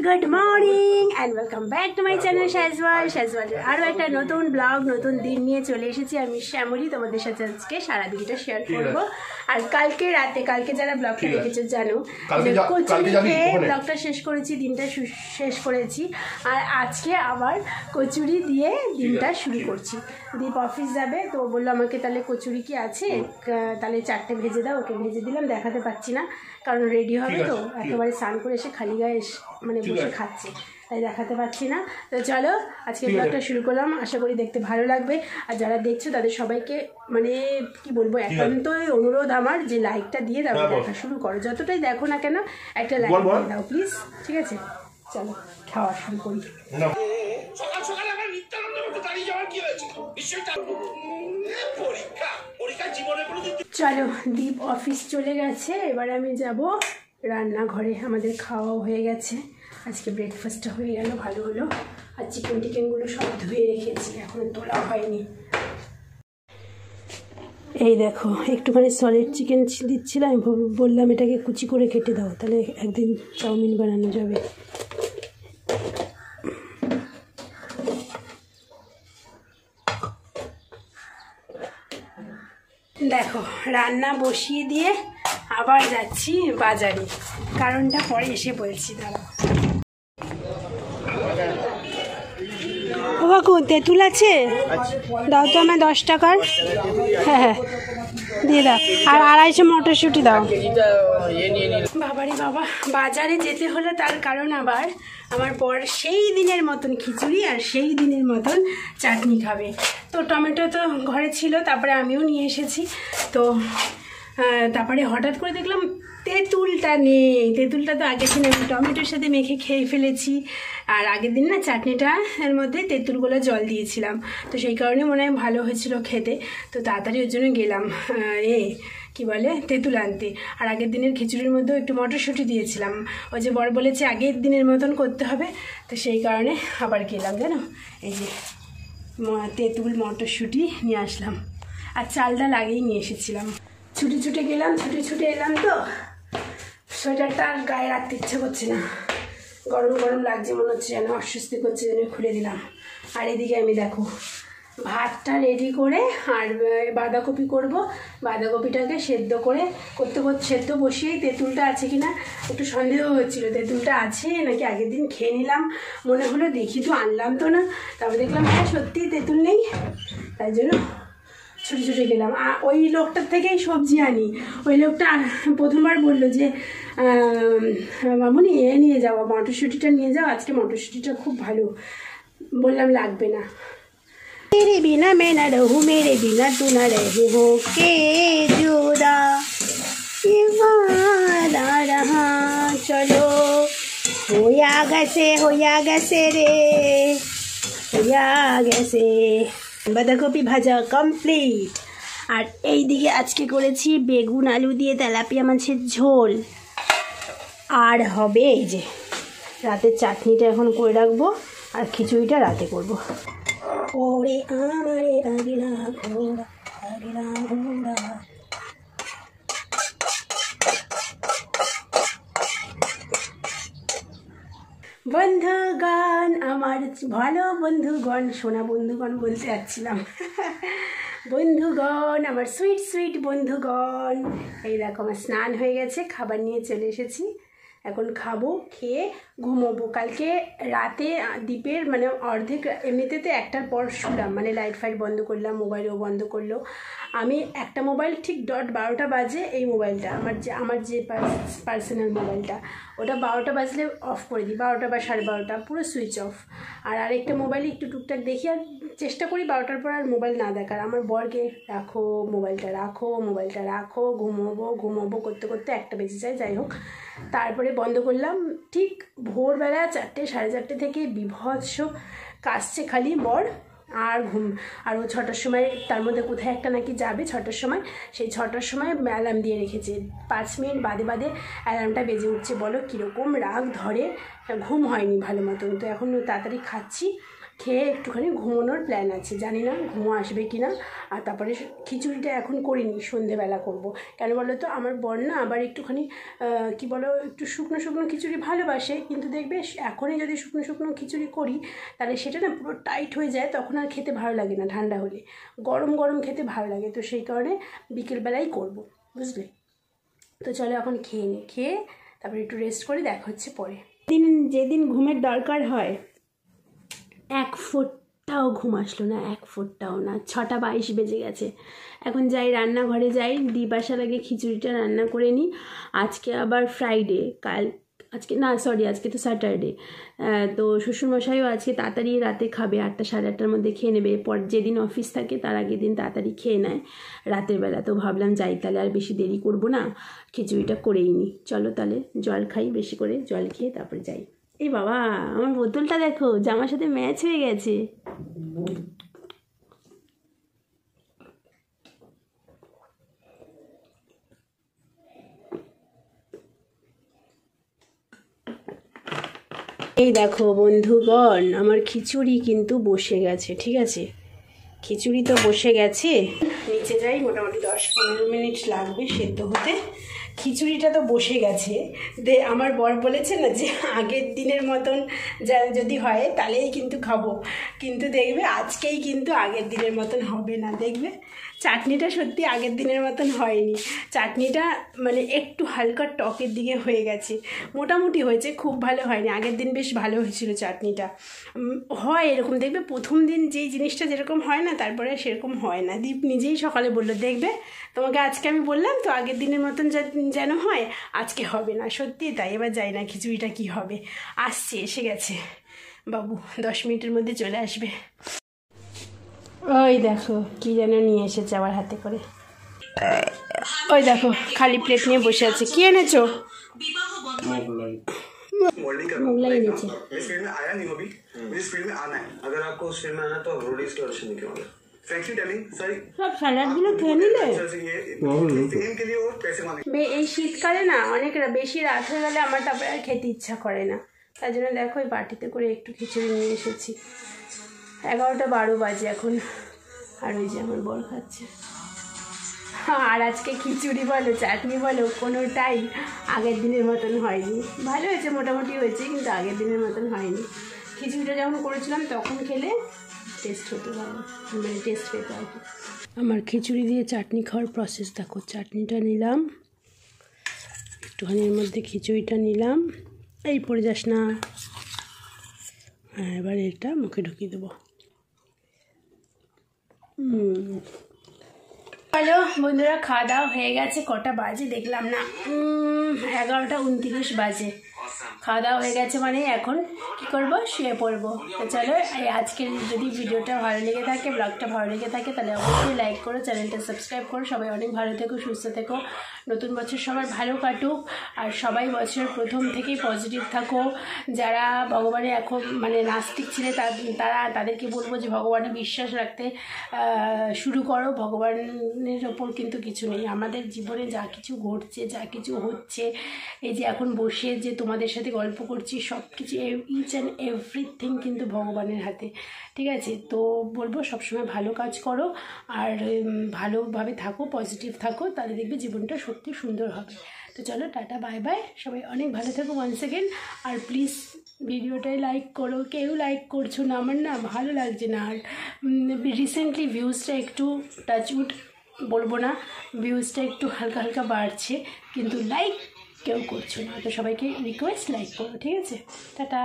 Good morning and welcome back to my channel শ্যাজওয়ালের আরও একটা নতুন ব্লগ নতুন দিন নিয়ে চলে এসেছি। আমি শ্যামলী তোমাদের সাথে আজকে সারাদিনটা শেয়ার করবো। আর কালকে রাতে, কালকে যারা ব্লগটা দেখেছো জানো, কচুরি খেয়ে ব্লগটা শেষ করেছি, দিনটা শেষ করেছি। আর আজকে আবার কচুরি দিয়ে দিনটা শুরু করছি। দীপ অফিস যাবে, তো বললো আমাকে তাহলে কচুরি কি আছে, তাহলে 4টে ভেজে দাও। ওকে ভেজে দিলাম, দেখাতে পাচ্ছি না কারণ রেডি হবে তো, একেবারে স্নান করে এসে খালি গায়ে মানে বসে খাচ্ছে, তাই দেখাতে পাচ্ছি না। তো চলো আজকে ব্লগটা শুরু করলাম, আশা করি দেখতে ভালো লাগবে। আর যারা দেখছো তাদের সবাইকে মানে কি বলবো, একান্তই অনুরোধ আমার যে লাইকটা দিয়ে তারপর দেখা শুরু করো। যতটাই দেখো না কেন একটা লাইক দিয়ে দাও প্লিজ, ঠিক আছে? চলো খাওয়া শুরু করি। চলো, দীপ অফিস চলে গেছে, এবার আমি যাব রান্নাঘরে। আমাদের খাওয়াও হয়ে গেছে, আজকে ব্রেকফাস্টটা হয়ে গেল, ভালো হলো। আর চিকেনগুলো সব ধুয়ে রেখেছি, এখনো তোলা হয়নি। এই দেখো একটুখানি সলিড চিকেন দিচ্ছিলাম, আমি বললাম এটাকে কুচি করে কেটে দাও, তাহলে একদিন চাউমিন বানানো যাবে। দেখো রান্না বসিয়ে দিয়ে আবার যাচ্ছি বাজারে, কারণটা পরে এসে বলছি। দাঁড়াও, ও কাকু তেঁতুল আছে? দাও তো আমায় 10 টাকার। হ্যাঁ হ্যাঁ দিয়ে দাও, আর 250 মটরশুঁটি দাও। বাবারে বাবা, বাজারে যেতে হলো তার কারণ আবার আমার বর সেই দিনের মতন খিচুড়ি আর সেই দিনের মতন চাটনি খাবে। তো টমেটো তো ঘরে ছিল, তারপরে আমিও নিয়ে এসেছি। তো তারপরে হঠাৎ করে দেখলাম তেঁতুলটা নেই। তেঁতুলটা তো আগের দিন আমি টমেটোর সাথে মেখে খেয়ে ফেলেছি, আর আগের দিন না চাটনিটা এর মধ্যে তেঁতুলগুলো জল দিয়েছিলাম, তো সেই কারণে মনে হয় ভালো হয়েছিল খেতে। তো তাড়াতাড়ি ওর জন্য গেলাম কি বলে তেঁতুল আনতে। আর আগের দিনের খিচুড়ির মধ্যেও একটু মটরশুঁটি দিয়েছিলাম, ওই যে বর বলেছে আগের দিনের মতন করতে হবে, তো সেই কারণে আবার গেলাম জানো, এই যে তেঁতুল মটরশুঁটি নিয়ে আসলাম। আর চালটা আগেই নিয়ে এসেছিলাম। ছুটে গেলাম, ছুটে এলাম, তো সোয়েটারটা আর গায়ে রাখতে ইচ্ছে করছে না, গরম গরম লাগছে, মনে হচ্ছে যেন অস্বস্তি করছে, যেন খুলে দিলাম। আর এদিকে আমি দেখো ভাতটা রেডি করে আর বাঁধাকপি করব। বাঁধাকপিটাকে সেদ্ধ করে সেদ্ধ বসিয়েই তেঁতুলটা আছে কি না একটু সন্দেহ হচ্ছিলো, তেঁতুলটা আছে নাকি আগের দিন খেয়ে নিলাম মনে হলো, দেখি তো আনলাম তো না, তারপর দেখলাম হ্যাঁ সত্যিই তেঁতুল নেই, তাই জন্য ছুটে গেলাম। ওই লোকটার থেকেই সবজি আনি। ওই লোকটা প্রথমবার বললো যে মামুনি নিয়ে যাও, মটরশুঁটিটা নিয়ে যাও, আজকে মটরশুঁটিটা খুব ভালো। বললাম লাগবে না। मेरे बिना मैं न रहूँ, मेरे बिना तू न रहे हो के जुदा रहा। चलो होया गैसे रे होया गैसे। বাঁধাকপি ভাজা কমপ্লিট। আর এই দিকে আজকে করেছি বেগুন আলু দিয়ে তেলাপিয়া মাছের ঝোল। আর হবে এই যে রাতের চাটনিটা এখন করে রাখবো, আর খিচুড়িটা রাতে করবো। ওরে আমারে আগিলা ঘোড়া আগিলা ঘোড়া। বন্ধুগণ, আমার ভালো বন্ধুগণ, সোনা বন্ধুগণ বলতে যাচ্ছিলাম। বন্ধুগণ, আমার সুইট বন্ধুগণ, এই দেখো আমার স্নান হয়ে গেছে, খাবার নিয়ে চলে এসেছি, এখন খাবো, খেয়ে ঘুমোবো। কালকে রাতে দ্বীপের মানে অর্ধেক, এমনিতে তো 1টার পর শুলাম, মানে লাইট ফাইট বন্ধ করলাম, মোবাইলও বন্ধ করলো। আমি একটা মোবাইল ঠিক 12টা বাজে, এই মোবাইলটা আমার যে পার্সোনাল মোবাইলটা, ওটা 12টা বাজলে অফ করে দিই, 12টা বা 12:30 পুরো সুইচ অফ। আর আরেকটা মোবাইলে একটু টুকটাক দেখি, আর চেষ্টা করি 12টার পর আর মোবাইল না দেখার। আমার বরকে রাখো মোবাইলটা রাখো, ঘুমোবো করতে 1টা বেজে যায়। যাই হোক, তারপরে বন্ধ করলাম। ঠিক ভোরবেলা 4টে 4:30 থেকে বিভৎস কাশছে খালি বর, আর ও 6টার সময়, তার মধ্যে কোথায় একটা নাকি যাবে 6টার সময়, সেই 6টার সময় অ্যালার্ম দিয়ে রেখেছে। 5 মিনিট বাদে অ্যালার্মটা বেজে উঠছে। বলো কীরকম রাগ ধরে, ঘুম হয়নি ভালো মতন। তো এখন তাড়াতাড়ি খাচ্ছি, খেয়ে একটুখানি ঘুমোনোর প্ল্যান আছে, জানি না ঘুমো আসবে কি না। আর তারপরে খিচুড়িটা এখন করিনি, সন্ধেবেলা করব। কেন বলো তো, আমার বর না আবার একটুখানি কি বলো, একটু শুকনো শুকনো খিচুড়ি ভালোবাসে, কিন্তু দেখবে এখনই যদি শুকনো শুকনো খিচুড়ি করি তাহলে সেটা না পুরো টাইট হয়ে যায়, তখন আর খেতে ভালো লাগে না। ঠান্ডা হলে গরম গরম খেতে ভালো লাগে, তো সেই কারণে বিকেলবেলাই করব, বুঝলে। তো চলো এখন খেয়ে নিই, খেয়ে তারপরে একটু রেস্ট করে দেখা হচ্ছে পরে। যেদিন ঘুমের দরকার হয় 1 ফুটটাও ঘুম আসলো না, 1 ফুটটাও না। 6:22 বেজে গেছে। এখন যাই রান্নাঘরে যাই, দ্বীপ আসার আগে খিচুড়িটা রান্না করে নিই। আজকে আবার ফ্রাইডে, আজকে না সরি, আজকে তো স্যাটারডে। তো শ্বশুরমশাইও আজকে তাড়াতাড়ি রাতে খাবে, 8টা সাড়ে 8টার মধ্যে খেয়ে নেবে। এরপর যেদিন অফিস থাকে তার আগের দিন তাড়াতাড়ি খেয়ে নেয় রাতের বেলা। তো ভাবলাম যাই তাহলে, আর বেশি দেরি করব না, খিচুড়িটা করেই নিই। চলো তাহলে জল খাই, বেশি করে জল খেয়ে তারপরে যাই। এই বাবা, আমার বোতলটা দেখো, জামার সাথে ম্যাচ হয়ে গেছে। এই দেখো বন্ধুগণ, আমার খিচুড়ি কিন্তু বসে গেছে, ঠিক আছে। খিচুড়ি তো বসে গেছে, নিচে যাই, মোটামুটি 10-15 মিনিট লাগবে সেদ্ধ হতে। খিচুড়িটা তো বসে গেছে। আমার বর বলেছে না যে আগের দিনের মতন যদি হয় তাহলেই কিন্তু খাবো, কিন্তু দেখবে আজকেই কিন্তু আগের দিনের মতন হবে না। দেখবে চাটনিটা সত্যি আগের দিনের মতন হয়নি। চাটনিটা মানে একটু হালকা টকের দিকে হয়ে গেছে, মোটামুটি হয়েছে, খুব ভালো হয়নি। আগের দিন বেশ ভালো হয়েছিল চাটনিটা। হয় এরকম, দেখবে প্রথম দিন যেই জিনিসটা যেরকম হয় না, তারপরে সেরকম হয় না। দীপ নিজেই সকালে বললো, দেখবে তোমাকে আজকে আমি বললাম তো আগের দিনের মতন যেন হয়, আজকে হবে না। সত্যি তাই। এবার যাই না খিচুড়িটা কি হবে। আসছে, এসে গেছে বাবু, 10 মিনিটের মধ্যে চলে আসবে। ওই দেখো কি যেন নিয়ে এসেছে আবার হাতে করে। ওই দেখো খালি প্লেট নিয়ে বসে আছে। কি এনেছো? मोगलाई नीचे इस फील्ड में आया नहीं हो अभी, मुझे इस फील्ड में आना है। अगर आपको उस फील्ड में आना है तो आप रोडीज के ऑडिशन निकलोगे। फ्रैंकली टेलिंग सर, सब सैलाड গুলো খেয়ে নিলে ফেম के लिए और पैसे मांगे। এই শীতকালে না অনেক বেশি রাত হয়ে গেলে আমার তারপরে আর খেতে ইচ্ছা করে না, তার জন্য দেখো এই বাটিতে করে একটু খিচুড়ি নিয়ে এসেছি। 11টা 12 বাজে এখন, আর ওই যে আমার বর খাচ্ছে। আর আজকে খিচুড়ি বলো চাটনি বলো কোনোটাই আগের দিনের মতন হয়নি। ভালো হয়েছে, মোটামুটি হয়েছে, কিন্তু আগের দিনের মতন হয়নি। খিচুড়িটা যখন করেছিলাম তখন খেলে টেস্ট হতে ভালো, মানে টেস্ট পেতে আর কি। আমার খিচুড়ি দিয়ে চাটনি খাওয়ার প্রসেস দেখো। চাটনিটা নিলাম, একটুখানি এর মধ্যে খিচুড়িটা নিলাম, এই পড়ে যাস না। হ্যাঁ, এবার এটা মুখে ঢুকিয়ে দেবো। হ্যালো বন্ধুরা, খাওয়া দাওয়া হয়ে গেছে। কটা বাজে দেখলাম না, 11টা 29 বাজে। খাওয়া দাওয়া হয়ে গেছে মানে এখন কী করবো, শুয়ে পড়বো। তো চলো, আজকের যদি ভিডিওটা ভালো লেগে থাকে, ব্লগটা ভালো লেগে থাকে, তাহলে অবশ্যই লাইক করো, চ্যানেলটা সাবস্ক্রাইব করো। সবাই অনেক ভালো থেকো, সুস্থ থেকো, নতুন বছর সবার ভালো কাটুক। আর সবাই বছরের প্রথম থেকেই পজিটিভ থাকো। যারা ভগবানে এখন মানে নাস্তিক ছিলে তাদেরকে বলবো যে ভগবানে বিশ্বাস রাখতে শুরু করো। ভগবানের ওপর কিন্তু কিছু নেই। আমাদের জীবনে যা কিছু ঘটছে, যা কিছু হচ্ছে, এই যে এখন বসে যে তোমাদের সাথে গল্প করছি, সব কিছু ইচ অ্যান্ড এভরিথিং কিন্তু ভগবানের হাতে, ঠিক আছে। তো বলবো সবসময় ভালো কাজ করো আর ভালোভাবে থাকো, পজিটিভ থাকো, তাহলে দেখবে জীবনটা সত্যি সুন্দর হবে। তো চলো, টাটা, বাই বাই, সবাই অনেক ভালো থাকো ওয়ান সেকেন্ড। আর প্লিজ ভিডিওটাই লাইক করো, কেউ লাইক করছো না, আমার না ভালো লাগছে না। আর রিসেন্টলি ভিউজটা একটু টাচউড বলবো না, ভিউজটা একটু হালকা হালকা বাড়ছে, কিন্তু লাইক কেউ করছো না। তো সবাইকে রিকোয়েস্ট লাইক করো, ঠিক আছে। টাটা।